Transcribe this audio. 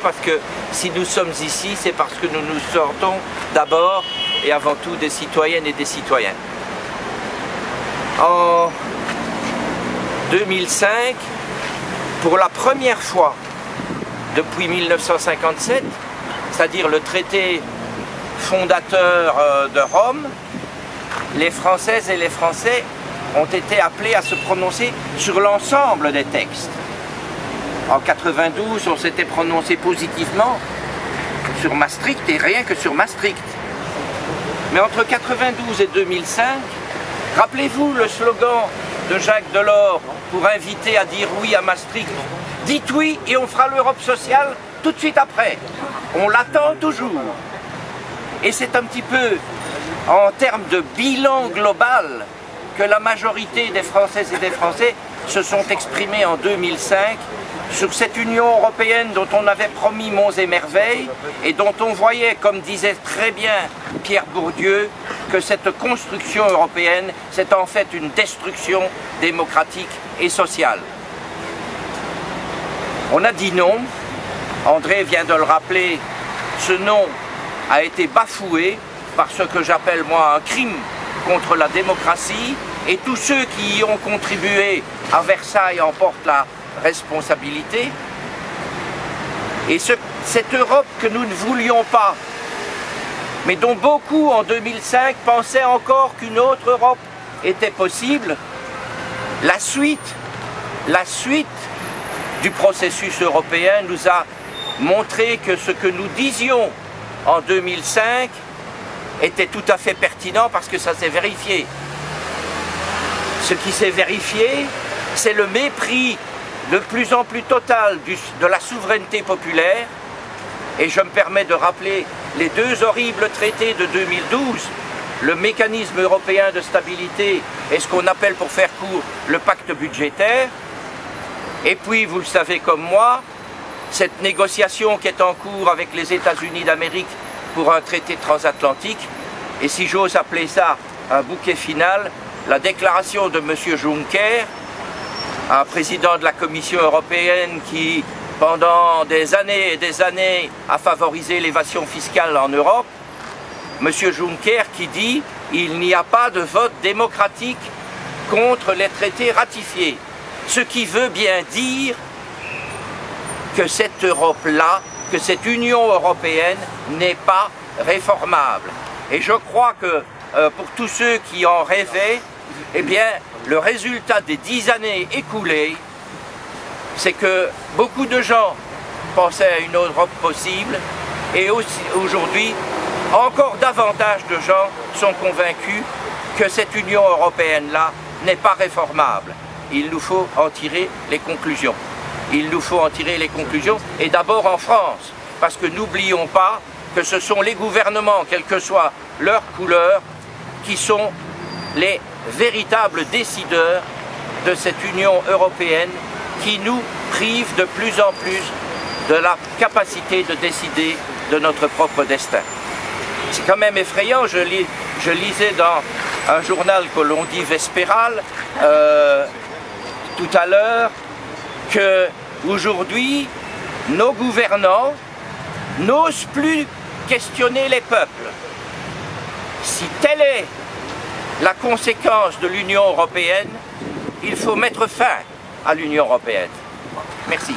Parce que si nous sommes ici, c'est parce que nous nous sortons d'abord et avant tout des citoyennes et des citoyens. En 2005, pour la première fois depuis 1957, c'est-à-dire le traité fondateur de Rome, les Françaises et les Français ont été appelés à se prononcer sur l'ensemble des textes. En 92, on s'était prononcé positivement sur Maastricht et rien que sur Maastricht. Mais entre 92 et 2005, rappelez-vous le slogan de Jacques Delors pour inviter à dire oui à Maastricht. Dites oui et on fera l'Europe sociale tout de suite après. On l'attend toujours. Et c'est un petit peu en termes de bilan global que la majorité des Françaises et des Français se sont exprimés en 2005 sur cette Union européenne dont on avait promis monts et merveilles et dont on voyait, comme disait très bien Pierre Bourdieu, que cette construction européenne, c'est en fait une destruction démocratique et sociale. On a dit non, André vient de le rappeler, ce non a été bafoué par ce que j'appelle moi un crime contre la démocratie, et tous ceux qui y ont contribué à Versailles en portent la responsabilité. Et cette Europe que nous ne voulions pas, mais dont beaucoup en 2005 pensaient encore qu'une autre Europe était possible, la suite du processus européen nous a montré que ce que nous disions en 2005 était tout à fait pertinent parce que ça s'est vérifié. Ce qui s'est vérifié, c'est le mépris de plus en plus total de la souveraineté populaire, et je me permets de rappeler les deux horribles traités de 2012, le mécanisme européen de stabilité et ce qu'on appelle pour faire court le pacte budgétaire, et puis vous le savez comme moi, cette négociation qui est en cours avec les États-Unis d'Amérique pour un traité transatlantique, et si j'ose appeler ça un bouquet final, la déclaration de M. Juncker, un président de la Commission européenne qui, pendant des années et des années, a favorisé l'évasion fiscale en Europe, M. Juncker qui dit « il n'y a pas de vote démocratique contre les traités ratifiés », ce qui veut bien dire que cette Europe-là, que cette Union européenne n'est pas réformable. Et je crois que pour tous ceux qui en rêvaient, eh bien, le résultat des 10 années écoulées, c'est que beaucoup de gens pensaient à une Europe possible, et aujourd'hui, encore davantage de gens sont convaincus que cette Union européenne-là n'est pas réformable. Il nous faut en tirer les conclusions. Il nous faut en tirer les conclusions, et d'abord en France, parce que n'oublions pas que ce sont les gouvernements, quelle que soit leur couleur, qui sont les véritables décideurs de cette Union européenne qui nous prive de plus en plus de la capacité de décider de notre propre destin. C'est quand même effrayant, je lisais dans un journal que l'on dit Vespéral tout à l'heure qu'aujourd'hui nos gouvernants n'osent plus questionner les peuples. Si telle est la conséquence de l'Union européenne, il faut mettre fin à l'Union européenne. Merci.